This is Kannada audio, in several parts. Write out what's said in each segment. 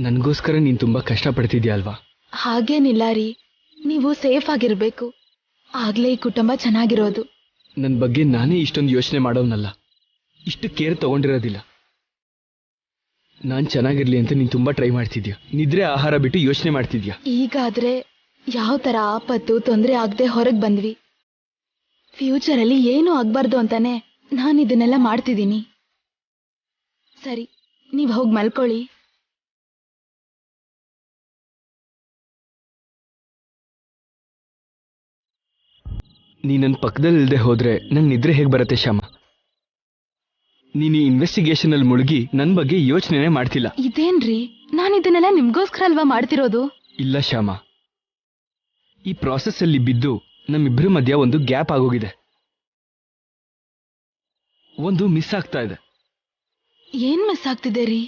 ನನಗೋಸ್ಕರ ನೀನು ತುಂಬ ಕಷ್ಟಪಡ್ತಿದ್ಯಾ ಅಲ್ವಾ? ಹಾಗೇನಿಲ್ಲ ರೀ, ನೀವು ಸೇಫ್ ಆಗಿರ್ಬೇಕು, ಆಗ್ಲೇ ಈ ಕುಟುಂಬ ಚೆನ್ನಾಗಿರೋದು. ನನ್ನ ಬಗ್ಗೆ ನಾನೇ ಇಷ್ಟೊಂದು ಯೋಚನೆ ಮಾಡೋನಲ್ಲ, ಇಷ್ಟು ಕೇರ್ ತಗೊಂಡಿರೋದಿಲ್ಲ. ನಾನು ಚೆನ್ನಾಗಿರ್ಲಿ ಅಂತ ನೀನು ತುಂಬ ಟ್ರೈ ಮಾಡ್ತಿದ್ಯಾ. ನಿದ್ರೆ ಆಹಾರ ಬಿಟ್ಟು ಯೋಚನೆ ಮಾಡ್ತಿದ್ಯಾ. ಈಗಾದ್ರೆ ಯಾವ ಥರ ಆಪತ್ತು ತೊಂದರೆ ಆಗದೆ ಹೊರಗೆ ಬಂದ್ವಿ. ಫ್ಯೂಚರಲ್ಲಿ ಏನೂ ಆಗ್ಬಾರ್ದು ಅಂತಾನೆ ನಾನು ಇದನ್ನೆಲ್ಲ ಮಾಡ್ತಿದ್ದೀನಿ. ಸರಿ, ನೀವು ಹೋಗಿ ಮಲ್ಕೊಳ್ಳಿ. ನೀ ನನ್ನ ಪಕ್ಕದಲ್ಲಿ ಇಲ್ಲದೆ ಹೋದ್ರೆ ನಂಗೆ ನಿದ್ರೆ ಹೇಗೆ ಬರುತ್ತೆ ಶ್ಯಾಮ? ನೀನು ಈ ಇನ್ವೆಸ್ಟಿಗೇಷನಲ್ಲಿ ಮುಳುಗಿ ನನ್ನ ಬಗ್ಗೆ ಯೋಚನೆನೇ ಮಾಡ್ತಿಲ್ಲ. ಇದೇನ್ರಿ, ನಾನು ಇದನ್ನೆಲ್ಲ ನಿಮ್ಗೋಸ್ಕರ ಅಲ್ವಾ ಮಾಡ್ತಿರೋದು? ಇಲ್ಲ ಶ್ಯಾಮ, ಈ ಪ್ರಾಸೆಸ್ ಅಲ್ಲಿ ಬಿದ್ದು ನಮ್ಮಿಬ್ಬರ ಮಧ್ಯ ಒಂದು ಗ್ಯಾಪ್ ಆಗೋಗಿದೆ, ಒಂದು ಮಿಸ್ ಆಗ್ತಾ ಇದೆ. ಏನ್ ಮಿಸ್ ಆಗ್ತಿದೆ ರೀ?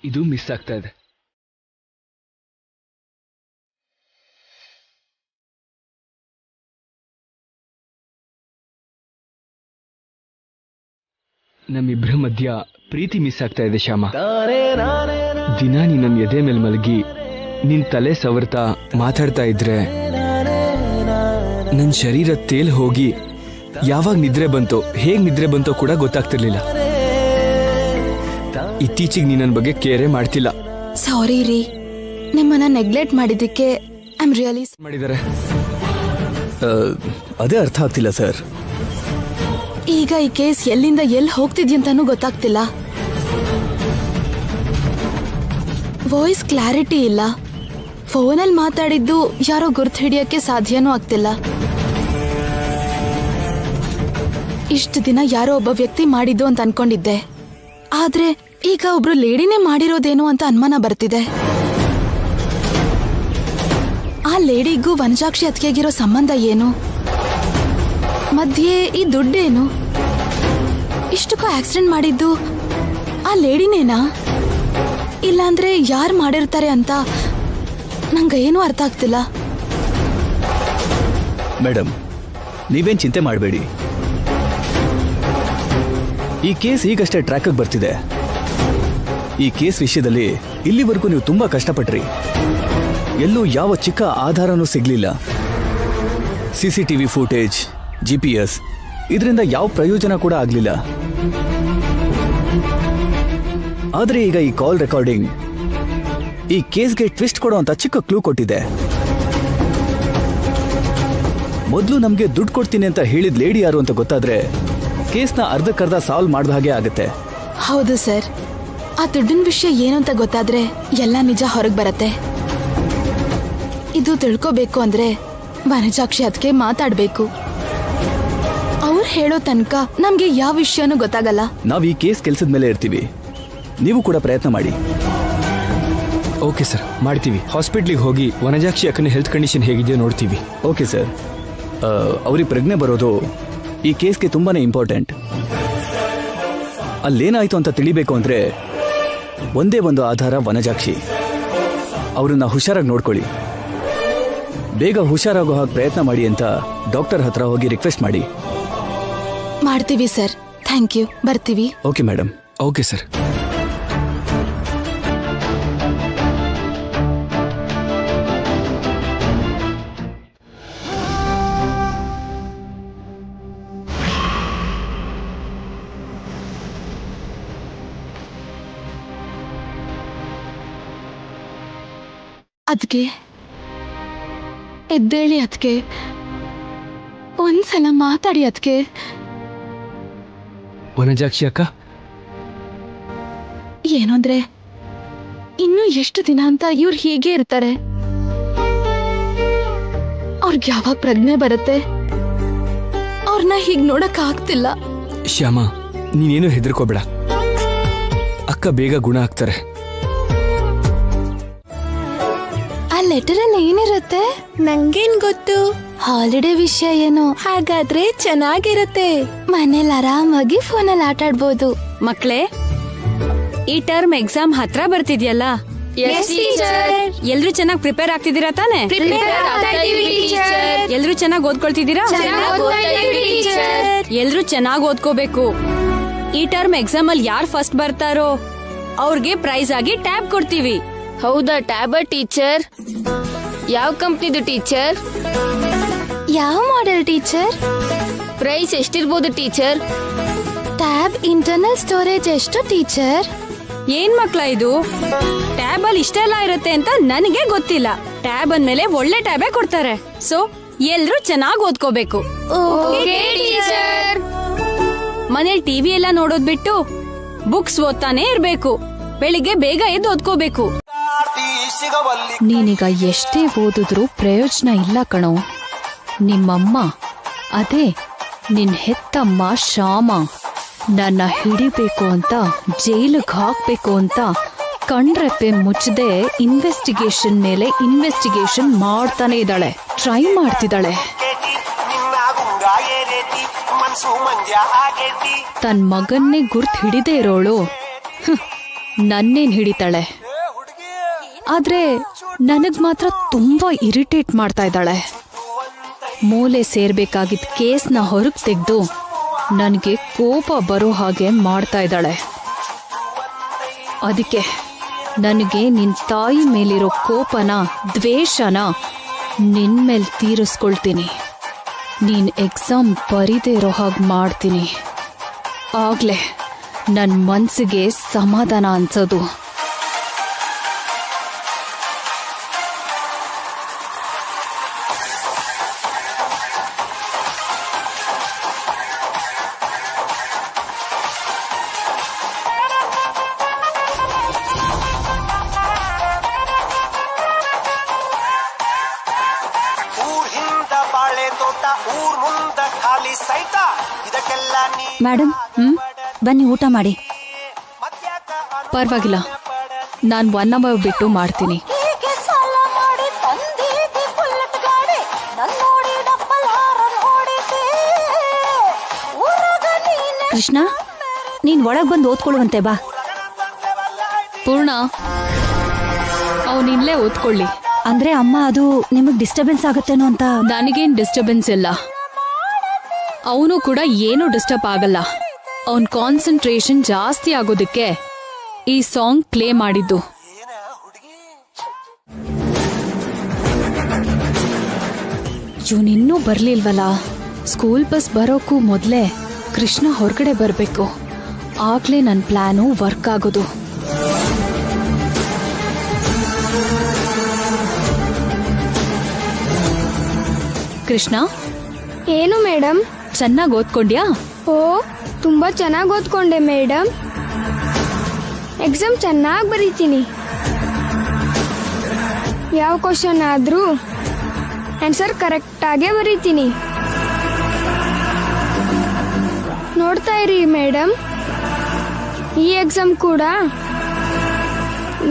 ಇದು ಮಿಸ್ ಆಗ್ತಾ ಇದೆ. ನಮ್ಮಿಬ್ಬರ ಮಧ್ಯ ಪ್ರೀತಿ ಮಿಸ್ ಆಗ್ತಾ ಇದೆ ಶ್ಯಾಮ. ದಿನ ನೀ ನನ್ನ ಎದೆ ಮೇಲೆ ಮಲಗಿ ನಿನ್ ತಲೆ ಸವರ್ತಾ ಮಾತಾಡ್ತಾ ಇದ್ರೆ ನನ್ನ ಶರೀರ ತೇಲ್ ಹೋಗಿ ಯಾವಾಗ ನಿದ್ರೆ ಬಂತೋ, ಹೇಗ್ ನಿದ್ರೆ ಬಂತೋ ಕೂಡ ಗೊತ್ತಾಗ್ತಿರ್ಲಿಲ್ಲ. ಇತ್ತೀಚೆಗೆ ನೀ ನನ್ನ ಬಗ್ಗೆ ಕೇರೇ ಮಾಡ್ತಿಲ್ಲ. ಸಾರಿ ರೀ, ನಿಮ್ಮನ್ನ ನೆಗ್ಲೆಕ್ಟ್ ಮಾಡಿದ್ದಕ್ಕೆ ಐ ಆಮ್ ರಿಯಲಿ ಮಾಡಿದ್ದಾರೆ. ಅದೇ ಅರ್ಥ ಆಗ್ತಿಲ್ಲ ಸರ್. ಈಗ ಈ ಕೇಸ್ ಎಲ್ಲಿಂದ ಎಲ್ಲಿ ಹೋಗ್ತಿದ್ಯಂತಾನೂ ಗೊತ್ತಾಗ್ತಿಲ್ಲ. ವಾಯ್ಸ್ ಕ್ಲಾರಿಟಿ ಇಲ್ಲ. ಫೋನಲ್ಲಿ ಮಾತಾಡಿದ್ದು ಯಾರೋ ಗುರ್ತು ಹಿಡಿಯಕ್ಕೆ ಸಾಧ್ಯನೂ ಆಗ್ತಿಲ್ಲ. ಇಷ್ಟು ದಿನ ಯಾರೋ ಒಬ್ಬ ವ್ಯಕ್ತಿ ಮಾಡಿದ್ದು ಅಂತ ಅನ್ಕೊಂಡಿದ್ದೆ, ಆದ್ರೆ ಈಗ ಒಬ್ರು ಲೇಡಿನೇ ಮಾಡಿರೋದೇನು ಅಂತ ಅನುಮಾನ ಬರ್ತಿದೆ. ಆ ಲೇಡಿಗೂ ವನಜಾಕ್ಷಿ ಅತ್ತಿಗೆಗಿರೋ ಸಂಬಂಧ ಏನು? ಮಧ್ಯೆ ಈ ದುಡ್ಡೇನು? ಇಷ್ಟಕ್ಕೂ ಆಕ್ಸಿಡೆಂಟ್ ಮಾಡಿದ್ದು ಆ ಲೇಡಿನೇನಾ? ಇಲ್ಲಾಂದ್ರೆ ಯಾರು ಮಾಡಿರ್ತಾರೆ ಅಂತ ನಂಗೆ ಏನೂ ಅರ್ಥ ಆಗ್ತಿಲ್ಲ. ಮೇಡಮ್, ನೀವೇನ್ ಚಿಂತೆ ಮಾಡಬೇಡಿ. ಈ ಕೇಸ್ ಈಗಷ್ಟೇ ಟ್ರ್ಯಾಕ್ಗೆ ಬರ್ತಿದೆ. ಈ ಕೇಸ್ ವಿಷಯದಲ್ಲಿ ಇಲ್ಲಿವರೆಗೂ ನೀವು ತುಂಬಾ ಕಷ್ಟಪಟ್ರಿ. ಎಲ್ಲೂ ಯಾವ ಚಿಕ್ಕ ಆಧಾರನೂ ಸಿಗ್ಲಿಲ್ಲ. CCTV ಫುಟೇಜ್, GPS, ಇದರಿಂದ ಯಾವ ಪ್ರಯೋಜನ ಕೂಡ ಆಗ್ಲಿಲ್ಲ. ಆದ್ರೆ ಈಗ ಈ ಕಾಲ್ ರೆಕಾರ್ಡಿಂಗ್ ಈ ಕೇಸ್ಗೆ ಟ್ವಿಸ್ಟ್ ಕೊಡೋ ಅಂತ ಚಿಕ್ಕ ಕ್ಲೂ ಕೊಟ್ಟಿದೆ. ಮೊದಲು ನಮ್ಗೆ ದುಡ್ಡು ಕೊಡ್ತೀನಿ ಅಂತ ಹೇಳಿದ ಲೇಡಿ ಯಾರು ಅಂತ ಗೊತ್ತಾದ್ರೆ ಕೇಸ್ನ ಅರ್ಧಕ್ಕರ್ಧ ಸಾಲ್ವ್ ಮಾಡಿದ ಹಾಗೆ ಆಗುತ್ತೆ. ಹೌದು ಸರ್, ಆ ದುಡ್ಡಿನ ವಿಷಯ ಏನು ಅಂತ ಗೊತ್ತಾದ್ರೆ ಎಲ್ಲ ನಿಜ ಹೊರಗೆ ಬರತ್ತೆ. ಇದು ತಿಳ್ಕೋಬೇಕು ಅಂದ್ರೆ ವನಜಾಕ್ಷಿ ಅದಕ್ಕೆ ಮಾತಾಡ್ಬೇಕು. ಅವ್ರು ಹೇಳೋ ತನಕ ನಮ್ಗೆ ಯಾವ ವಿಷಯನೂ ಗೊತ್ತಾಗಲ್ಲ. ನಾವ್ ಈ ಕೇಸ್ ಕೆಲ್ಸದ ಮೇಲೆ ಇರ್ತೀವಿ, ನೀವು ಕೂಡ ಪ್ರಯತ್ನ ಮಾಡಿ. ಓಕೆ ಸರ್, ಮಾಡ್ತೀವಿ. ಹಾಸ್ಪಿಟ್ಲಿಗೆ ಹೋಗಿ ವನಜಾಕ್ಷಿ ಅಕ್ಕನ ಹೆಲ್ತ್ ಕಂಡೀಷನ್ ಹೇಗಿದೆಯೋ ನೋಡ್ತೀವಿ. Okay sir. ಅವ್ರಿಗೆ ಪ್ರಜ್ಞೆ ಬರೋದು ಈ ಕೇಸ್ಗೆ ತುಂಬಾನೇ ಇಂಪಾರ್ಟೆಂಟ್. ಅಲ್ಲೇನಾಯ್ತು ಅಂತ ತಿಳಿಬೇಕು ಅಂದ್ರೆ ಒಂದೇ ಒಂದು ಆಧಾರ ವನಜಾಕ್ಷಿ. ಅವ್ರನ್ನ ಹುಷಾರಾಗಿ ನೋಡ್ಕೊಳ್ಳಿ. ಬೇಗ ಹುಷಾರಾಗೋ ಹಾಗೆ ಪ್ರಯತ್ನ ಮಾಡಿ ಅಂತ ಡಾಕ್ಟರ್ ಹತ್ರ ಹೋಗಿ ರಿಕ್ವೆಸ್ಟ್ ಮಾಡಿ. ಮಾಡ್ತೀವಿ ಸರ್. Thank you. ಬರ್ತೀವಿ. Okay madam. Okay sir. ಅದ್ಕೆ ಎದ್ದೇಳಿ, ಅದ್ಕೆ ಒಂದ್ಸಲ ಮಾತಾಡಿ. ಅದ್ಕೆ ವನಜಾಕ್ಷಿ ಅಕ್ಕ, ಏನಂದ್ರೆ ಇನ್ನು ಎಷ್ಟು ದಿನ ಅಂತ ಇವ್ರು ಹೀಗೆ ಇರ್ತಾರೆ? ಅವ್ರಿಗೆ ಯಾವಾಗ ಪ್ರಜ್ಞೆ ಬರುತ್ತೆ? ಅವ್ರನ್ನ ಹೀಗ್ ನೋಡಕ್ ಆಗ್ತಿಲ್ಲ. ಶ್ಯಾಮ, ನೀನೇನು ಹೆದರ್ಕೋಬೇಡ. ಅಕ್ಕ ಬೇಗ ಗುಣ ಆಗ್ತಾರೆ. ಆ ಲೆಟರ್ ಅಲ್ಲಿ ಏನಿರುತ್ತೆ? ನಂಗೇನ್ ಗೊತ್ತು? ಹಾಲಿಡೇ ವಿಷಯ ಏನು? ಹಾಗಾದ್ರೆ ಚೆನ್ನಾಗಿರುತ್ತೆ. ಮನೇಲಿ ಆರಾಮಾಗಿ ಫೋನಲ್ಲಿ ಆಟ ಆಡ್ಬೋದು. ಮಕ್ಳೇ, ಈ ಟರ್ಮ್ ಎಕ್ಸಾಮ್ ಹತ್ರ ಬರ್ತಿದ್ಯಲ್ಲ, ಎಲ್ರು ಚೆನ್ನಾಗಿ ಪ್ರಿಪೇರ್ ಆಗ್ತಿದ್ದೀರಾ ತಾನೆ? ಎಲ್ರು ಚೆನ್ನಾಗಿ ಓದ್ಕೊಳ್ತಿದ್ದೀರಾ? ಎಲ್ರು ಚೆನ್ನಾಗಿ ಓದ್ಕೋಬೇಕು. ಈ ಟರ್ಮ್ ಎಕ್ಸಾಮ್ ಅಲ್ಲಿ ಯಾರು ಫಸ್ಟ್ ಬರ್ತಾರೋ ಅವ್ರಿಗೆ ಪ್ರೈಸ್ ಆಗಿ ಟ್ಯಾಬ್ ಕೊಡ್ತೀವಿ. ಹೌದಾ ಟ್ಯಾಬ್ ಟೀಚರ್? ಯಾವ ಕಂಪ್ನಿದು ಟೀಚರ್? ಯಾವ ಮಾಡೆಲ್ ಟೀಚರ್? ಪ್ರೈಸ್ ಎಷ್ಟಿರ್ಬೋದು ಟೀಚರ್? ಟ್ಯಾಬ್ ಇಂಟರ್ನಲ್ ಸ್ಟೋರೇಜ್ ಎಷ್ಟು ಟೀಚರ್? ಏನ್ ಮಕ್ಳ ಇದು? ಟ್ಯಾಬ್ ಅಲ್ಲಿ ಇಷ್ಟೆಲ್ಲ ಇರುತ್ತೆ ಅಂತ ನನಗೆ ಗೊತ್ತಿಲ್ಲ. ಟ್ಯಾಬ್ ಅಂದ್ಮೇಲೆ ಒಳ್ಳೆ ಟ್ಯಾಬೇ ಕೊಡ್ತಾರೆ. ಸೊ ಎಲ್ರು ಚೆನ್ನಾಗಿ ಓದ್ಕೋಬೇಕು. ಮನೇಲಿ ಟಿವಿ ಎಲ್ಲ ನೋಡೋದ್ ಬಿಟ್ಟು ಬುಕ್ಸ್ ಓದ್ತಾನೆ ಇರ್ಬೇಕು. ಬೆಳಿಗ್ಗೆ ಬೇಗ ಎದ್ದು ಓದ್ಕೋಬೇಕು. ನೀನೀಗ ಎಷ್ಟೇ ಓದಿದ್ರೂ ಪ್ರಯೋಜನ ಇಲ್ಲ ಕಣೋ. ನಿಮ್ಮಮ್ಮ, ಅದೇ ನಿನ್ ಹೆತ್ತಮ್ಮ ಶ್ಯಾಮ, ನನ್ನ ಹಿಡಿಬೇಕು ಅಂತ ಜೈಲಿಗೆ ಹಾಕ್ಬೇಕು ಅಂತ ಕಣ್ರೆಪ್ಪೆ ಮುಚ್ಚದೆ ಇನ್ವೆಸ್ಟಿಗೇಷನ್ ಮೇಲೆ ಇನ್ವೆಸ್ಟಿಗೇಷನ್ ಮಾಡ್ತಾನೆ ಇದ್ದಾಳೆ, ಟ್ರೈ ಮಾಡ್ತಿದ್ದಾಳೆ. ತನ್ ಮಗನ್ನೇ ಗುರ್ತ್ ಹಿಡಿದೇ ಇರೋಳು ನನ್ನೇನ್ ಹಿಡಿತಾಳೆ. ಆದ್ರೆ ನನಗ್ ಮಾತ್ರ ತುಂಬಾ ಇರಿಟೇಟ್ ಮಾಡ್ತಾ ಇದ್ದಾಳೆ. ಮೂಲೆ ಸೇರ್ಬೇಕಾಗಿದ್ದ ಕೇಸ್ನ ಹೊರಗ್ ತೆಗೆದು ನನಗೆ ಕೋಪ ಬರೋ ಹಾಗೆ ಮಾಡ್ತಾ ಇದ್ದಾಳೆ. ಅದಕ್ಕೆ ನನಗೆ ನಿನ್ ತಾಯಿ ಮೇಲಿರೋ ಕೋಪನ, ದ್ವೇಷನ ನಿನ್ ಮೇಲ್ ತೀರಿಸ್ಕೊಳ್ತೀನಿ. ನೀನ್ ಎಕ್ಸಾಮ್ ಬರೀದೇ ಇರೋ ಹಾಗೆ ಮಾಡ್ತೀನಿ. ಆಗ್ಲೇ ನನ್ ಮನ್ಸಿಗೆ ಸಮಾಧಾನ ಅನ್ಸೋದು. ಮೇಡಮ್, ಬನ್ನಿ ಊಟ ಮಾಡಿ. ಪರವಾಗಿಲ್ಲ, ನಾನು 1 hour ಬಿಟ್ಟು ಮಾಡ್ತೀನಿ. ಕೃಷ್ಣ, ನೀನ್ ಒಳಗ್ ಬಂದು ಓದ್ಕೊಳ್ಳುವಂತೆ ಬಾ. ಪೂರ್ಣ, ಅವನಿಲ್ಲೇ ಓದ್ಕೊಳ್ಳಿ. ಅಂದ್ರೆ ಅಮ್ಮ ಅದು ನಿಮಗ್ ಡಿಸ್ಟರ್ಬೆನ್ಸ್ ಆಗುತ್ತೇನೋ ಅಂತ. ನನಗೇನ್ ಡಿಸ್ಟರ್ಬೆನ್ಸ್ ಇಲ್ಲ. ಅವನು ಕೂಡ ಏನೂ ಡಿಸ್ಟರ್ಬ್ ಆಗಲ್ಲ. ಅವನ್ ಕಾನ್ಸಂಟ್ರೇಷನ್ ಜಾಸ್ತಿ ಆಗೋದಕ್ಕೆ ಈ ಸಾಂಗ್ ಪ್ಲೇ ಮಾಡಿದ್ದು. ಇವನಿನ್ನೂ ಬರ್ಲಿಲ್ವಲ್ಲ. ಸ್ಕೂಲ್ ಬಸ್ ಬರೋಕ್ಕೂ ಮೊದ್ಲೇ ಕೃಷ್ಣ ಹೊರಗಡೆ ಬರ್ಬೇಕು. ಆಗ್ಲೇ ನನ್ನ ಪ್ಲಾನು ವರ್ಕ್ ಆಗೋದು. ಕೃಷ್ಣ, ಏನು ಮೇಡಮ್? ಚೆನ್ನಾಗಿ ಓದ್ಕೊಂಡ್ಯಾ? ಓ, ತುಂಬಾ ಚೆನ್ನಾಗಿ ಓದ್ಕೊಂಡೆ ಮೇಡಮ್. ಎಕ್ಸಾಮ್ ಚೆನ್ನಾಗಿ ಬರೀತೀನಿ. ಯಾವ ಕ್ವಶನ್ ಆದ್ರೂ ಆನ್ಸರ್ ಕರೆಕ್ಟಾಗೇ ಬರೀತೀನಿ. ನೋಡ್ತಾ ಇರಿ ಮೇಡಮ್, ಈ ಎಕ್ಸಾಮ್ ಕೂಡ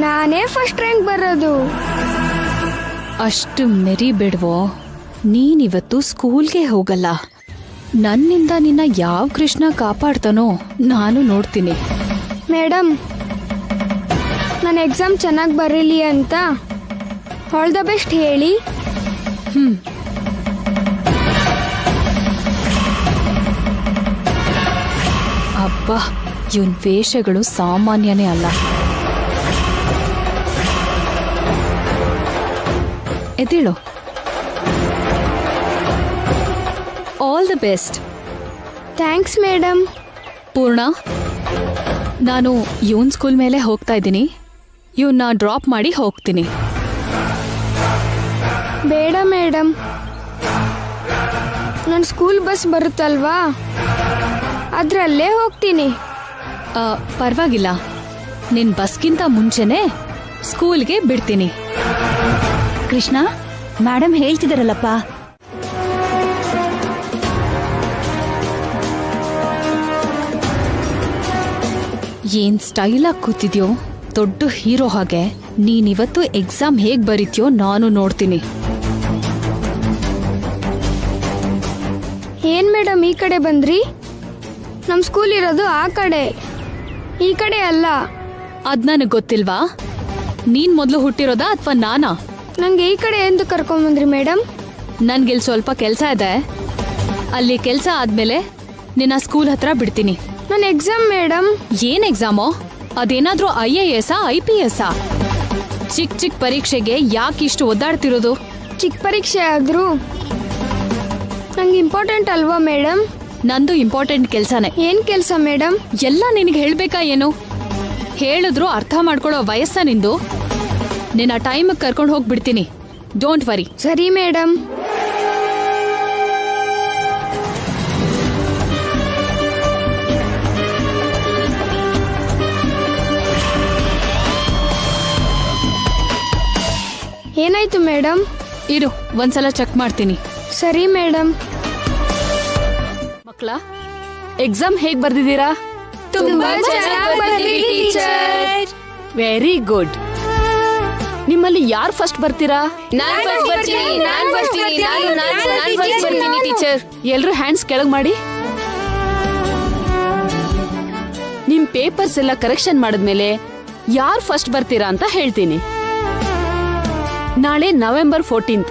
ನಾನೇ ಫಸ್ಟ್ ರ್ಯಾಂಕ್ ಬರೋದು. ಅಷ್ಟು ಮೆರಿಬೇಡ್ವೋ. ನೀನಿವತ್ತು ಸ್ಕೂಲ್ಗೆ ಹೋಗಲ್ಲ. ನನ್ನಿಂದ ನಿನ್ನ ಯಾವ ಕೃಷ್ಣ ಕಾಪಾಡ್ತಾನೋ ನಾನು ನೋಡ್ತೀನಿ. ಮೇಡಮ್, ನನ್ನ ಎಕ್ಸಾಮ್ ಚೆನ್ನಾಗಿ ಬರೀಲಿ ಅಂತ ಆಲ್ ದ ಬೆಸ್ಟ್ ಹೇಳಿ. ಅಬ್ಬಾ, ಇವನ್ ವೇಷಗಳು ಸಾಮಾನ್ಯನೇ ಅಲ್ಲ. ಎದ್ದೇಳು. All the best. Thanks madam. ಪೂರ್ಣ, ನಾನು ಇವನ್ ಸ್ಕೂಲ್ ಮೇಲೆ ಹೋಗ್ತಾ ಇದ್ದೀನಿ. ಇವನ್ನ ಡ್ರಾಪ್ ಮಾಡಿ ಹೋಗ್ತೀನಿ. ಬೇಡ ಮೇಡಮ್, ನನ್ನ ಸ್ಕೂಲ್ ಬಸ್ ಬರುತ್ತಲ್ವಾ, ಅದರಲ್ಲೇ ಹೋಗ್ತೀನಿ. ಪರವಾಗಿಲ್ಲ, ನಿನ್ ಬಸ್ಗಿಂತ ಮುಂಚೆನೆ ಸ್ಕೂಲ್ಗೆ ಬಿಡ್ತೀನಿ. ಕೃಷ್ಣ, ಮೇಡಮ್ ಹೇಳ್ತಿದಾರಲ್ಲಪ್ಪ. ಏನ್ ಸ್ಟೈಲಾಗಿ ಕೂತಿದ್ಯೋ, ದೊಡ್ಡ ಹೀರೋ ಹಾಗೆ. ನೀನಿವತ್ತು ಎಕ್ಸಾಮ್ ಹೇಗ್ ಬರೀತ್ಯೋ ನಾನು ನೋಡ್ತೀನಿ. ಏನ್ ಮೇಡಮ್ ಈ ಕಡೆ ಬಂದ್ರಿ? ನಮ್ಮ ಸ್ಕೂಲ್ ಇರೋದು ಆ ಕಡೆ, ಈ ಕಡೆ ಅಲ್ಲ. ಅದ್ ನನಗ್ ಗೊತ್ತಿಲ್ವಾ? ನೀನ್ ಮೊದ್ಲು ಹುಟ್ಟಿರೋದಾ ಅಥವಾ ನಾನಾ? ನಂಗೆ ಈ ಕಡೆ ಎಂದು ಕರ್ಕೊಂಬಂದ್ರಿ ಮೇಡಮ್? ನನ್ಗಿಲ್ ಸ್ವಲ್ಪ ಕೆಲ್ಸ ಇದೆ. ಅಲ್ಲಿ ಕೆಲ್ಸ ಆದ್ಮೇಲೆ ನಿನ್ನ ಸ್ಕೂಲ್ ಹತ್ರ ಬಿಡ್ತೀನಿ. ನನ್ನ ಎಕ್ಸಾಮ್ ಮೇಡಮ್. ಏನ್ ಎಕ್ಸಾಮೋ? ಅದೇನಾದ್ರೂ IAS IPS? ಚಿಕ್ಕ ಪರೀಕ್ಷೆಗೆ ಯಾಕೆ ಇಷ್ಟು ಒದ್ದಾಡ್ತಿರೋದು? ಚಿಕ್ಕ ಪರೀಕ್ಷೆ ಆದ್ರೂ ನಂಗೆ ಇಂಪಾರ್ಟೆಂಟ್ ಅಲ್ವಾ ಮೇಡಮ್? ನಂದು ಇಂಪಾರ್ಟೆಂಟ್ ಕೆಲ್ಸನೇ. ಏನ್ ಕೆಲಸ ಮೇಡಮ್? ಎಲ್ಲ ನಿನಗೆ ಹೇಳ್ಬೇಕಾ ಏನು? ಹೇಳಿದ್ರು ಅರ್ಥ ಮಾಡ್ಕೊಳ್ಳೋ ವಯಸ್ಸ ನಿಂದು. ನಿನ್ನ ಟೈಮ್ ಕರ್ಕೊಂಡು ಹೋಗ್ಬಿಡ್ತೀನಿ. Don't worry. ಸರಿ ಮೇಡಮ್. ಏನಾಯ್ತು ಮೇಡಮ್? ಇರು, ಒಂದ್ಸಲ ಚೆಕ್ ಮಾಡ್ತೀನಿ. ಸರಿ ಮೇಡಮ್. ಮಕ್ಕಳ, ಎಕ್ಸಾಮ್ ಹೇಗ್ ಬರ್ದಿದ್ದೀರಾ? ತುಂಬಾ ಚೆನ್ನಾಗಿ ಬರ್ದಿದ್ದೀವಿ ಟೀಚರ್. Very good. ನಿಮ್ಮಲ್ಲಿ ಯಾರು ಫಸ್ಟ್ ಬರ್ತೀರಾ? ನಾನ್ ಫಸ್ಟ್ ಬರ್ತೀನಿ ಟೀಚರ್. ಎಲ್ರು ಹ್ಯಾಂಡ್ಸ್ ಕೆಳಗ್ ಮಾಡಿ. ನಿಮ್ ಪೇಪರ್ಸ್ ಎಲ್ಲ ಕರೆಕ್ಷನ್ ಮಾಡಿದ್ಮೇಲೆ ಯಾರು ಫಸ್ಟ್ ಬರ್ತೀರಾ ಅಂತ ಹೇಳ್ತೀನಿ. ನಾಳೆ ನವೆಂಬರ್ 14th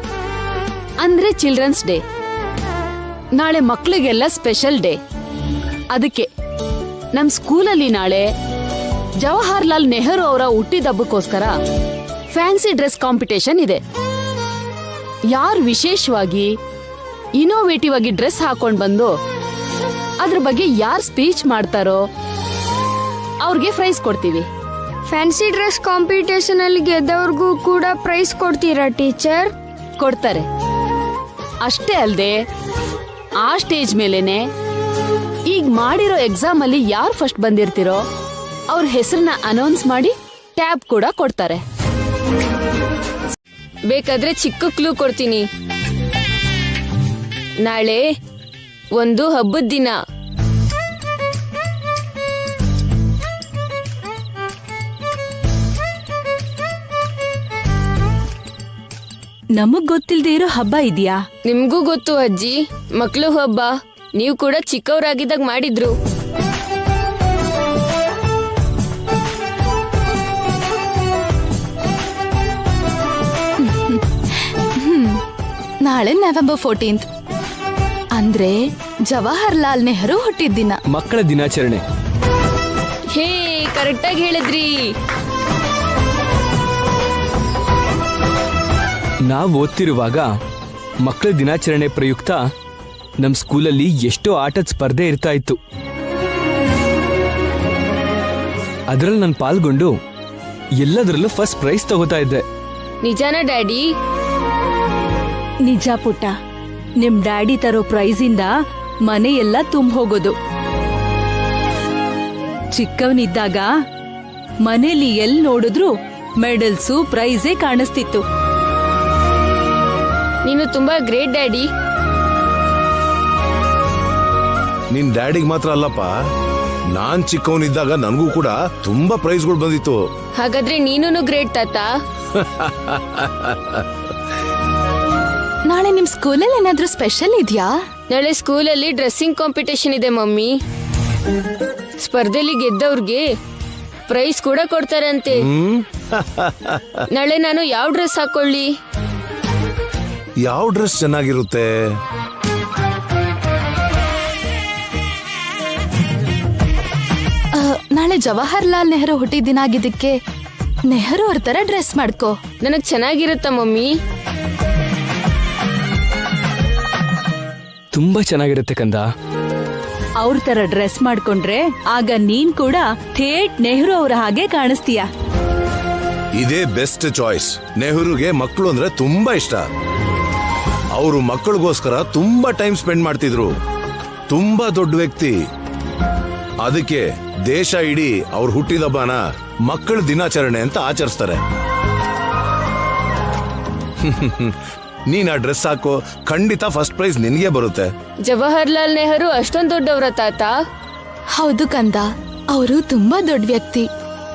ಅಂದ್ರೆ ಚಿಲ್ಡ್ರನ್ಸ್ ಡೇ. ನಾಳೆ ಮಕ್ಕಳಿಗೆಲ್ಲ ಸ್ಪೆಷಲ್ ಡೇ. ಅದಕ್ಕೆ ನಮ್ ಸ್ಕೂಲಲ್ಲಿ ನಾಳೆ ಜವಾಹರ್ಲಾಲ್ ನೆಹರು ಅವರ ಹುಟ್ಟಿದಬ್ಬಕ್ಕೋಸ್ಕರ ಫ್ಯಾನ್ಸಿ ಡ್ರೆಸ್ ಕಾಂಪಿಟೇಷನ್ ಇದೆ. ಯಾರು ವಿಶೇಷವಾಗಿ ಇನೋವೇಟಿವ್ ಆಗಿ ಡ್ರೆಸ್ ಹಾಕೊಂಡ್ ಬಂದು ಅದ್ರ ಬಗ್ಗೆ ಯಾರು ಸ್ಪೀಚ್ ಮಾಡ್ತಾರೋ ಅವ್ರಿಗೆ ಪ್ರೈಸ್ ಕೊಡ್ತೀವಿ. ಫ್ಯಾನ್ಸಿ ಡ್ರೆಸ್ ಕಾಂಪಿಟೇಷನ್ ಅಲ್ಲಿ ಗೆದ್ದವ್ರಿಗೂ ಕೂಡ ಪ್ರೈಸ್ ಕೊಡ್ತೀರಾ ಟೀಚರ್? ಕೊಡ್ತಾರೆ. ಅಷ್ಟೇ ಅಲ್ಲದೆ ಆ ಸ್ಟೇಜ್ ಮೇಲೇನೆ ಈಗ ಮಾಡಿರೋ ಎಕ್ಸಾಮ್ ಅಲ್ಲಿ ಯಾರು ಫಸ್ಟ್ ಬಂದಿರ್ತಿರೋ ಅವ್ರ ಹೆಸರನ್ನ ಅನೌನ್ಸ್ ಮಾಡಿ ಟ್ಯಾಬ್ ಕೂಡ ಕೊಡ್ತಾರೆ. ಬೇಕಾದ್ರೆ ಚಿಕ್ಕ ಕ್ಲೂ ಕೊಡ್ತೀನಿ. ನಾಳೆ ಒಂದು ಹಬ್ಬದ ದಿನ. ನಮಗ್ ಗೊತ್ತಿಲ್ದೇ ಇರೋ ಹಬ್ಬ ಇದೆಯಾ? ನಿಮ್ಗೂ ಗೊತ್ತು ಅಜ್ಜಿ, ಮಕ್ಳು ಹಬ್ಬ. ನೀವು ಕೂಡ ಚಿಕ್ಕವರಾಗಿದ್ದಾಗ ಮಾಡಿದ್ರು. ನಾಳೆ ನವೆಂಬರ್ 14th ಅಂದ್ರೆ ಜವಾಹರ್ಲಾಲ್ ನೆಹರು ಹುಟ್ಟಿದ್ದಿನ. ಮಕ್ಕಳ ದಿನಾಚರಣೆ. ಹೇ, ಕರೆಕ್ಟಾಗಿ ಹೇಳಿದ್ರಿ. ನಾವು ಓದ್ತಿರುವಾಗ ಮಕ್ಕಳ ದಿನಾಚರಣೆ ಪ್ರಯುಕ್ತ ನಮ್ ಸ್ಕೂಲಲ್ಲಿ ಎಷ್ಟೋ ಆಟದ ಸ್ಪರ್ಧೆ ಇರ್ತಾ ಇತ್ತು. ಅದರಲ್ಲಿ ನಾನು ಪಾಲ್ಗೊಂಡು ಎಲ್ಲದರಲ್ಲೂ ಫಸ್ಟ್ ಪ್ರೈಸ್ ತಗೋತಾ ಇದ್ದೆ. ನಿಜಾನ ಡ್ಯಾಡಿ? ನಿಜ ಪುಟ್ಟ. ನಿಮ್ ಡ್ಯಾಡಿ ತರೋ ಪ್ರೈಸಿಂದ ಮನೆಯೆಲ್ಲ ತುಂಬ ಹೋಗೋದು. ಚಿಕ್ಕವನಿದ್ದಾಗ ಮನೇಲಿ ಎಲ್ ನೋಡಿದ್ರು ಮೆಡಲ್ಸು ಪ್ರೈಸೇ ಕಾಣಿಸ್ತಿತ್ತು. ನೀನು ತುಂಬಾ ಗ್ರೇಟ್ ಡ್ಯಾಡಿ. ನಿನ್ ಡ್ಯಾಡಿಗ್ ಮಾತ್ರ ಅಲ್ಲಪ್ಪ, ನಾನ್ ಚಿಕ್ಕವನಿದ್ದಾಗ ನನಗೂ ಕೂಡ ತುಂಬಾ ಪ್ರೈಸ್ಗಳು ಬಂದಿತ್ತು. ಹಾಗಾದ್ರೆ ನೀನು ಗ್ರೇಟ್ ತಾತ. ನಾಳೆ ನಿಮ್ ಸ್ಕೂಲಲ್ಲಿ ಏನಾದ್ರೂ ಸ್ಪೆಷಲ್ ಇದೆಯಾ? ನಾಳೆ ಸ್ಕೂಲಲ್ಲಿ ಡ್ರೆಸ್ಸಿಂಗ್ ಕಾಂಪಿಟೇಷನ್ ಇದೆ ಮಮ್ಮಿ. ಸ್ಪರ್ಧೆಲಿ ಗೆದ್ದವ್ರಿಗೆ ಪ್ರೈಸ್ ಕೂಡ ಕೊಡ್ತಾರಂತೆ. ನಾಳೆ ನಾನು ಯಾವ ಡ್ರೆಸ್ ಹಾಕೊಳ್ಳಿ? ಯಾವ ಡ್ರೆಸ್ ಚೆನ್ನಾಗಿರುತ್ತೆ? ನಾಳೆ ಜವಾಹರ್ಲಾಲ್ ನೆಹರು ಹುಟ್ಟಿದ ಆಗಿದ್ದಕ್ಕೆ ನೆಹರು ಅವ್ರ ತರ ಡ್ರೆಸ್ ಮಾಡ್ಕೋ. ನನಗ್ ಚೆನ್ನಾಗಿರುತ್ತ ಮಮ್ಮಿ? ತುಂಬಾ ಚೆನ್ನಾಗಿರುತ್ತೆ ಕಂದ. ಅವ್ರ ತರ ಡ್ರೆಸ್ ಮಾಡ್ಕೊಂಡ್ರೆ ಆಗ ನೀನ್ ಕೂಡ ಥೇಟ್ ನೆಹರು ಅವರ ಹಾಗೆ ಕಾಣಿಸ್ತೀಯ. ಇದೇ ಬೆಸ್ಟ್ ಚಾಯ್ಸ್. ನೆಹರುಗೆ ಮಕ್ಕಳು ಅಂದ್ರೆ ತುಂಬಾ ಇಷ್ಟ. ಅವರು ಮಕ್ಕಳಿಗೋಸ್ಕರ ತುಂಬಾ ಟೈಮ್ ಸ್ಪೆಂಡ್ ಮಾಡ್ತಿದ್ರು. ತುಂಬಾ ದೊಡ್ಡ ವ್ಯಕ್ತಿ. ಅದಕ್ಕೆ ದೇಶ ಇಡೀ ಅವ್ರ ಹುಟ್ಟಿದಬ್ಬನ ಮಕ್ಕಳ ದಿನಾಚರಣೆ ಅಂತ ಆಚರಿಸ್ತಾರೆ. ನೀನ್ ಆ ಡ್ರೆಸ್ ಹಾಕೋ, ಖಂಡಿತ ಫಸ್ಟ್ ಪ್ರೈಸ್ ನಿನ್ಗೆ ಬರುತ್ತೆ. ಜವಾಹರ್ಲಾಲ್ ನೆಹರು ಅಷ್ಟೊಂದ್ ದೊಡ್ಡವ್ರ ತಾತ? ಹೌದು ಕಂದ, ಅವರು ತುಂಬಾ ದೊಡ್ಡ ವ್ಯಕ್ತಿ.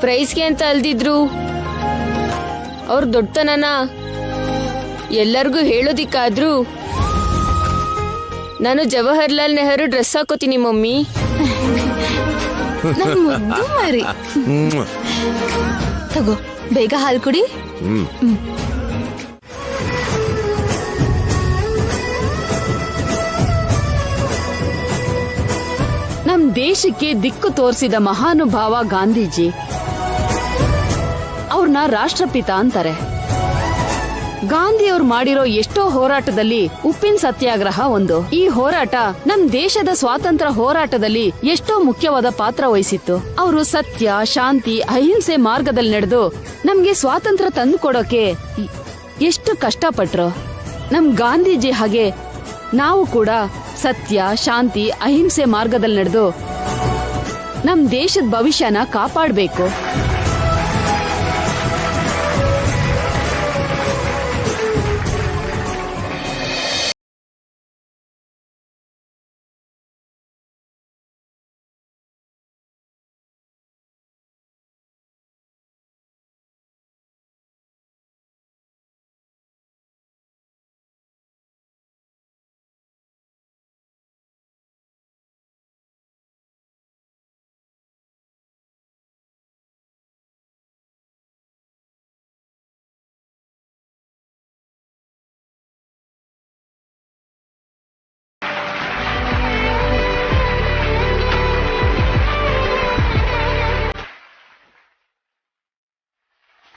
ಪ್ರೈಸ್ಗೆ ಅಂತ ಅಲ್ದಿದ್ರು ಅವ್ರ ದೊಡ್ಡತನನ ಎಲ್ಲರಿಗೂ ಹೇಳೋದಿಕ್ಕಾದ್ರೂ ನಾನು ಜವಾಹರ್ಲಾಲ್ ನೆಹರು ಡ್ರೆಸ್ ಹಾಕೋತೀನಿ ಮಮ್ಮಿ. ನನ್ ಮುದ್ದು ಮರಿ. ತಗೋ, ಬೇಗ ಹಾಲು ಕುಡಿ. ನಮ್ ದೇಶಕ್ಕೆ ದಿಕ್ಕು ತೋರಿಸಿದ ಮಹಾನುಭಾವ ಗಾಂಧೀಜಿ. ಅವ್ರನ್ನ ರಾಷ್ಟ್ರಪಿತ ಅಂತಾರೆ. ಗಾಂಧಿ ಅವ್ರು ಮಾಡಿರೋ ಎಷ್ಟೋ ಹೋರಾಟದಲ್ಲಿ ಉಪ್ಪಿನ ಸತ್ಯಾಗ್ರಹ ಒಂದು. ಈ ಹೋರಾಟ ನಮ್ ದೇಶದ ಸ್ವಾತಂತ್ರ್ಯ ಹೋರಾಟದಲ್ಲಿ ಎಷ್ಟೋ ಮುಖ್ಯವಾದ ಪಾತ್ರ ವಹಿಸಿತ್ತು. ಅವರು ಸತ್ಯ, ಶಾಂತಿ, ಅಹಿಂಸೆ ಮಾರ್ಗದಲ್ಲಿ ನಡೆದು ನಮ್ಗೆ ಸ್ವಾತಂತ್ರ್ಯ ತಂದು ಕೊಡೋಕೆ ಎಷ್ಟು ಕಷ್ಟಪಟ್ರು. ನಮ್ ಗಾಂಧೀಜಿ ಹಾಗೆ ನಾವು ಕೂಡ ಸತ್ಯ, ಶಾಂತಿ, ಅಹಿಂಸೆ ಮಾರ್ಗದಲ್ಲಿ ನಡೆದು ನಮ್ ದೇಶದ ಭವಿಷ್ಯನ ಕಾಪಾಡಬೇಕು.